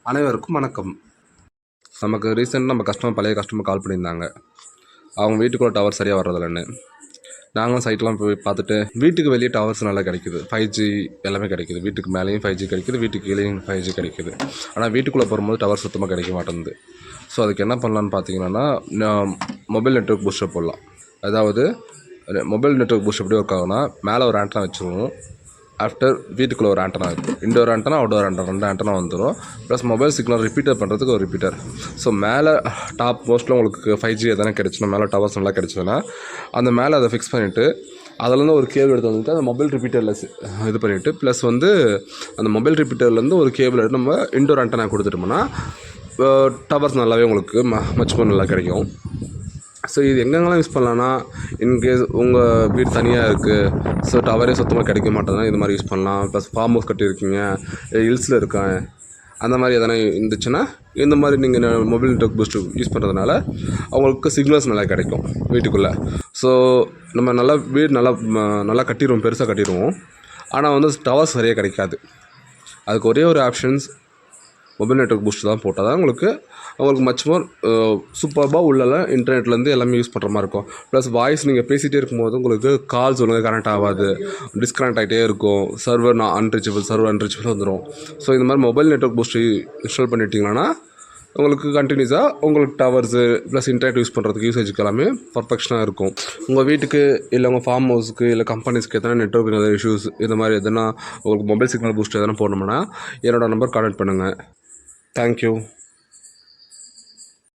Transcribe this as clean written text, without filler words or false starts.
அனைவருக்கும் வணக்கம். நமக்கு ரீசெண்டாக பழைய கஸ்டமர் கால் பண்ணியிருந்தாங்க. அவங்க வீட்டுக்குள்ளே டவர் சரியாக வர்றதில்லன்னு. நாங்களும் சைட்லாம் போய் பார்த்துட்டு வீட்டுக்கு வெளியே டவர்ஸ் நல்லா கிடைக்குது. 5G எல்லாமே கிடைக்குது. வீட்டுக்கு மேலேயும் 5G கிடைக்குது, வீட்டுக்கு கீழேயும் 5G கிடைக்குது. ஆனால் வீட்டுக்குள்ளே போகும்போது டவர் சுத்தமாக கிடைக்க மாட்டேங்குது. ஸோ அதுக்கு என்ன பண்ணலான்னு பார்த்தீங்கன்னா, மொபைல் நெட்வொர்க் பூஸ்டர் போடலாம். அதாவது மொபைல் நெட்வொர்க் பூஸ்டர் எப்படி ஒர்க் ஆகும்னா, மேலே ஒரு ஆண்டனா வச்சுருவோம். ஆஃப்டர் வீட்டுக்குள்ளே ஒரு ஆண்டனா இருக்கும். Indoor antenna, outdoor antenna, 2 antenna வந்துடும். ப்ளஸ் மொபைல் சிக்னல் ரிப்பீட்டர் பண்ணுறதுக்கு ஒரு ரிப்பீட்டர். ஸோ மேலே டாப் மோஸ்ட்டில் உங்களுக்கு 5G எதனா கிடச்சுன்னா, மேலே டவர்ஸ் நல்லா கிடச்சதுன்னா, அந்த மேலே அதை ஃபிக்ஸ் பண்ணிவிட்டு அதிலேருந்து ஒரு கேபிள் எடுத்து வந்துட்டு அந்த மொபைல் ரிப்பீட்டரில் இது பண்ணிவிட்டு, ப்ளஸ் வந்து அந்த மொபைல் ரிப்பீட்டர்லேருந்து ஒரு கேபிள் எடுத்து நம்ம இன்டோர் ஆண்டனா கொடுத்துட்டோம்னா டவர்ஸ் நல்லாவே உங்களுக்கு மச் மோர் நல்லா கிடைக்கும். ஸோ இது எங்கெங்கெல்லாம் யூஸ் பண்ணலான்னா, இன்கேஸ் உங்கள் வீடு தனியாக இருக்குது, ஸோ டவரே சுத்தமாக கிடைக்க மாட்டேதுன்னா இது மாதிரி யூஸ் பண்ணலாம். ப்ளஸ் ஃபார்ம் ஹவுஸ் கட்டியிருக்கீங்க, ஹில்ஸில் இருக்கேன், அந்த மாதிரி எதனா இருந்துச்சுன்னா இந்த மாதிரி நீங்கள் மொபைல் நெட்வொர்க் பூஸ்டர் யூஸ் பண்ணுறதுனால அவங்களுக்கு சிக்னல்ஸ் நல்லா கிடைக்கும் வீட்டுக்குள்ளே. ஸோ நம்ம நல்லா வீடு நல்லா கட்டிடுவோம், பெருசாக கட்டிடுவோம். ஆனால் வந்து டவர்ஸ் சரியாக கிடைக்காது. அதுக்கு ஒரே ஒரு ஆப்ஷன்ஸ் மொபைல் நெட்வொர்க் பூஸ்டர் தான் போட்டால் தான் உங்களுக்கு மச் மோர் சூப்பராக உள்ளலாம் இன்டர்நெட்லேருந்து எல்லாமே யூஸ் பண்ணுற மாதிரி இருக்கும். ப்ளஸ் வாய்ஸ் நீங்கள் பேசிகிட்டே இருக்கும்போது உங்களுக்கு கால்ஸ் ஒழுங்காக கனெக்ட் ஆகாது, டிஸ்கனெக்ட் ஆகிட்டே இருக்கும், சர்வர் அன்ரீச்சபிள் வந்துடும். ஸோ இந்த மாதிரி மொபைல் நெட்வொர்க் பூஸ்டர் இன்ஸ்டால் பண்ணிட்டீங்கன்னா உங்களுக்கு கண்டினியூஸாக உங்களுக்கு டவர்ஸு ப்ளஸ் இன்டர்நெட் யூஸ் பண்ணுறதுக்கு யூசேஜுக்கு எல்லாமே பர்ஃபெக்ஷனாக இருக்கும். உங்கள் வீட்டுக்கு இல்லை உங்கள் ஃபார்ம் ஹவுஸுக்கு இல்லை கம்பெனிஸ்க்கு எதனா நெட்வொர்க் இஷ்யூஸ் இந்த மாதிரி எதனா உங்களுக்கு மொபைல் சிக்னல் பூஸ்டர் எதனா போடணும்னா என்னோடய நம்பர் கான்டாக்ட் பண்ணுங்கள். தேங்க்யூ.